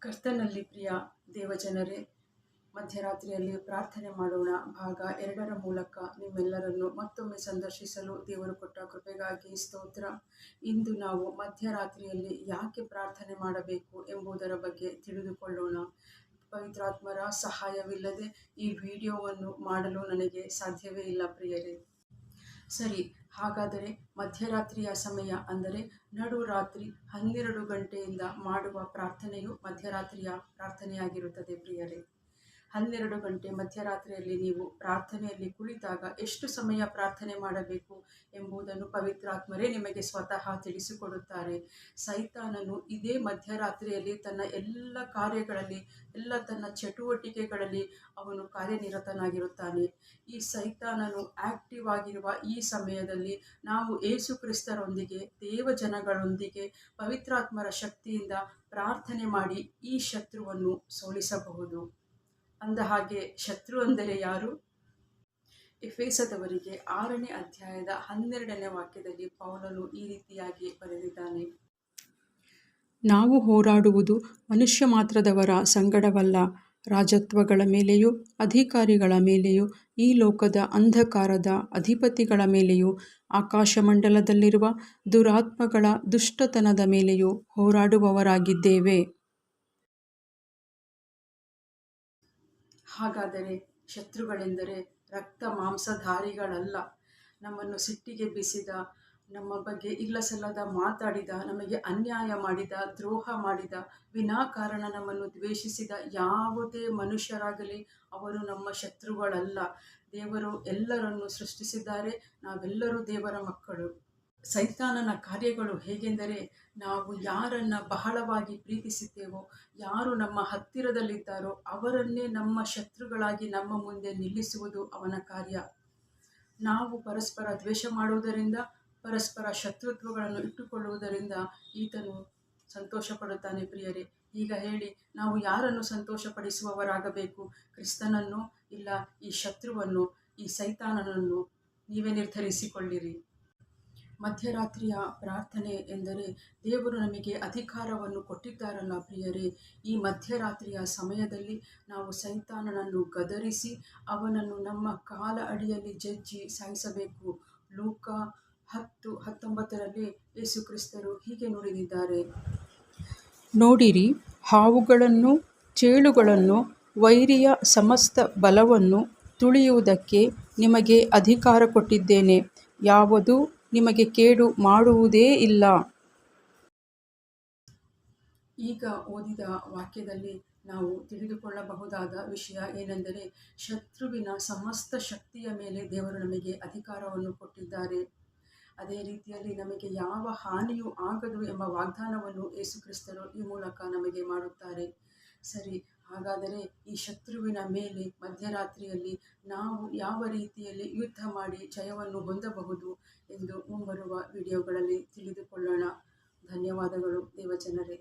ಕರ್ತನಲ್ಲಿ ಪ್ರಿಯ ದೇವಜನರೇ, ಮಧ್ಯರಾತ್ರಿಯಲ್ಲಿ ಪ್ರಾರ್ಥನೆ ಮಾಡೋಣ ಭಾಗ 2ರ ಮೂಲಕ ನಿಮ್ಮೆಲ್ಲರನ್ನು ಮತ್ತೊಮ್ಮೆ ಸಂದರ್ಶಿಸಲು ದೇವರು ಕೊಟ್ಟ ಕೃಪೆಗಾಗಿ ಸ್ತೋತ್ರ. ಇಂದು ನಾವು ಮಧ್ಯರಾತ್ರಿಯಲ್ಲಿ ಯಾಕೆ ಪ್ರಾರ್ಥನೆ ಮಾಡಬೇಕು ಎಂಬುದರ ಬಗ್ಗೆ ತಿಳಿದುಕೊಳ್ಳೋಣ. ಪವಿತ್ರಾತ್ಮರ ಸಹಾಯವಿಲ್ಲದೆ ಈ ವಿಡಿಯೋವನ್ನು ಮಾಡಲು ನನಗೆ ಸಾಧ್ಯವೇ ಇಲ್ಲ ಪ್ರಿಯರೇ. ಸರಿ, ಹಾಗಾದರೆ ಮಧ್ಯರಾತ್ರಿಯ ಸಮಯ ಅಂದರೆ ನಡುರಾತ್ರಿ 12 ಗಂಟೆಯಿಂದ ಮಾಡುವ ಪ್ರಾರ್ಥನೆಯು ಮಧ್ಯರಾತ್ರಿಯ ಪ್ರಾರ್ಥನೆಯಾಗಿರುತ್ತದೆ ಪ್ರಿಯರೇ. 12 ಗಂಟೆ ಮಧ್ಯರಾತ್ರಿಯಲ್ಲಿ ನೀವು ಪ್ರಾರ್ಥನೆಯಲ್ಲಿ ಕುಳಿತಾಗ ಎಷ್ಟು ಸಮಯ ಪ್ರಾರ್ಥನೆ ಮಾಡಬೇಕು ಎಂಬುದನ್ನು ಪವಿತ್ರಾತ್ಮರೇ ನಿಮಗೆ ಸ್ವತಃ ತಿಳಿಸಿಕೊಡುತ್ತಾರೆ. ಸೈತಾನನು ಇದೇ ಮಧ್ಯರಾತ್ರಿಯಲ್ಲಿ ತನ್ನ ಎಲ್ಲ ಕಾರ್ಯಗಳಲ್ಲಿ, ಎಲ್ಲ ತನ್ನ ಚಟುವಟಿಕೆಗಳಲ್ಲಿ ಅವನು ಕಾರ್ಯನಿರತನಾಗಿರುತ್ತಾನೆ. ಈ ಸೈತಾನನು ಆಕ್ಟಿವ್ ಆಗಿರುವ ಈ ಸಮಯದಲ್ಲಿ ನಾವು ಯೇಸು ಕ್ರಿಸ್ತರೊಂದಿಗೆ, ದೇವಜನಗಳೊಂದಿಗೆ ಪವಿತ್ರಾತ್ಮರ ಶಕ್ತಿಯಿಂದ ಪ್ರಾರ್ಥನೆ ಮಾಡಿ ಈ ಶತ್ರುವನ್ನು ಸೋಲಿಸಬಹುದು. ಅಂದ ಹಾಗೆ ಶತ್ರು ಅಂದರೆ ಯಾರು? ಎಫೆಸದವರಿಗೆ 6ನೇ ಅಧ್ಯಾಯದ 12ನೇ ವಾಕ್ಯದಲ್ಲಿ ಪೌಲನು ಈ ರೀತಿಯಾಗಿ ಬರೆದಿದ್ದಾನೆ. ನಾವು ಹೋರಾಡುವುದು ಮನುಷ್ಯ ಮಾತ್ರದವರ ಸಂಗಡವಲ್ಲ, ರಾಜತ್ವಗಳ ಮೇಲೆಯೂ ಅಧಿಕಾರಿಗಳ ಮೇಲೆಯೂ ಈ ಲೋಕದ ಅಂಧಕಾರದ ಅಧಿಪತಿಗಳ ಮೇಲೆಯೂ ಆಕಾಶಮಂಡಲದಲ್ಲಿರುವ ದುರಾತ್ಮಗಳ ದುಷ್ಟತನದ ಮೇಲೆಯೂ ಹೋರಾಡುವವರಾಗಿದ್ದೇವೆ. ಹಾಗಾದರೆ ಶತ್ರುಗಳೆಂದರೆ ರಕ್ತ ಮಾಂಸಧಾರಿಗಳಲ್ಲ. ನಮ್ಮನ್ನು ಸಿಟ್ಟಿಗೆ ಬೀಸಿದ, ನಮ್ಮ ಬಗ್ಗೆ ಇಲ್ಲಸಲ್ಲದ ಮಾತಾಡಿದ, ನಮಗೆ ಅನ್ಯಾಯ ಮಾಡಿದ, ದ್ರೋಹ ಮಾಡಿದ, ವಿನಾಕಾರಣ ನಮ್ಮನ್ನು ದ್ವೇಷಿಸಿದ ಯಾವುದೇ ಮನುಷ್ಯರಾಗಲಿ ಅವರು ನಮ್ಮ ಶತ್ರುಗಳಲ್ಲ. ದೇವರು ಎಲ್ಲರನ್ನು ಸೃಷ್ಟಿಸಿದ್ದಾರೆ. ನಾವೆಲ್ಲರೂ ದೇವರ ಮಕ್ಕಳು. ಸೈತಾನನ ಕಾರ್ಯಗಳು ಹೇಗೆಂದರೆ, ನಾವು ಯಾರನ್ನ ಬಹಳವಾಗಿ ಪ್ರೀತಿಸುತ್ತೇವೋ, ಯಾರು ನಮ್ಮ ಹತ್ತಿರದಲ್ಲಿದ್ದಾರೋ ಅವರನ್ನೇ ನಮ್ಮ ಶತ್ರುಗಳಾಗಿ ನಮ್ಮ ಮುಂದೆ ನಿಲ್ಲಿಸುವುದು ಅವನ ಕಾರ್ಯ. ನಾವು ಪರಸ್ಪರ ದ್ವೇಷ ಮಾಡುವುದರಿಂದ, ಪರಸ್ಪರ ಶತ್ರುತ್ವಗಳನ್ನು ಇಟ್ಟುಕೊಳ್ಳುವುದರಿಂದ ಈತನು ಸಂತೋಷ ಪಡುತ್ತಾನೆ ಪ್ರಿಯರೇ. ಈಗ ಹೇಳಿ, ನಾವು ಯಾರನ್ನು ಸಂತೋಷಪಡಿಸುವವರಾಗಬೇಕು? ಕ್ರಿಸ್ತನನ್ನು, ಇಲ್ಲ ಈ ಶತ್ರುವನ್ನು, ಈ ಸೈತಾನನನ್ನು? ನೀವೇ ನಿರ್ಧರಿಸಿಕೊಳ್ಳಿರಿ. ಮಧ್ಯರಾತ್ರಿಯ ಪ್ರಾರ್ಥನೆ ಎಂದರೆ ದೇವರು ನಮಗೆ ಅಧಿಕಾರವನ್ನು ಕೊಟ್ಟಿದ್ದಾರಲ್ಲ ಪ್ರಿಯರೇ. ಈ ಮಧ್ಯರಾತ್ರಿಯ ಸಮಯದಲ್ಲಿ ನಾವು ಸೈತಾನನನ್ನು ಗದರಿಸಿ ಅವನನ್ನು ನಮ್ಮ ಕಾಲ ಅಡಿಯಲ್ಲಿ ಜಜ್ಜಿ ಸಾಯಿಸಬೇಕು. ಲೂಕ 10:19ರಲ್ಲಿ ಯೇಸು ಕ್ರಿಸ್ತರು ಹೀಗೆ ನುಡಿದಿದ್ದಾರೆ. ನೋಡಿರಿ, ಹಾವುಗಳನ್ನು, ಚೇಳುಗಳನ್ನು, ವೈರಿಯ ಸಮಸ್ತ ಬಲವನ್ನು ತುಳಿಯುವುದಕ್ಕೆ ನಿಮಗೆ ಅಧಿಕಾರ ಕೊಟ್ಟಿದ್ದೇನೆ, ಯಾವುದೂ ನಿಮಗೆ ಕೇಡು ಮಾಡುವುದೇ ಇಲ್ಲ. ಈಗ ಓದಿದ ವಾಕ್ಯದಲ್ಲಿ ನಾವು ತಿಳಿದುಕೊಳ್ಳಬಹುದಾದ ವಿಷಯ ಏನೆಂದರೆ, ಶತ್ರುವಿನ ಸಮಸ್ತ ಶಕ್ತಿಯ ಮೇಲೆ ದೇವರು ನಮಗೆ ಅಧಿಕಾರವನ್ನು ಕೊಟ್ಟಿದ್ದಾರೆ. ಅದೇ ರೀತಿಯಲ್ಲಿ ನಮಗೆ ಯಾವ ಹಾನಿಯೂ ಆಗದು ಎಂಬ ವಾಗ್ದಾನವನ್ನು ಯೇಸು ಕ್ರಿಸ್ತರು ಈ ಮೂಲಕ ನಮಗೆ ಮಾಡುತ್ತಾರೆ. ಸರಿ, ಹಾಗಾದರೆ ಈ ಶತ್ರುವಿನ ಮೇಲೆ ಮಧ್ಯರಾತ್ರಿಯಲ್ಲಿ ನಾವು ಯಾವ ರೀತಿಯಲ್ಲಿ ಯುದ್ಧ ಮಾಡಿ ಜಯವನ್ನು ಹೊಂದಬಹುದು ಎಂದು ಮುಂಬರುವ ವಿಡಿಯೋಗಳಲ್ಲಿ ತಿಳಿದುಕೊಳ್ಳೋಣ. ಧನ್ಯವಾದಗಳು ದೇವಜನರೇ.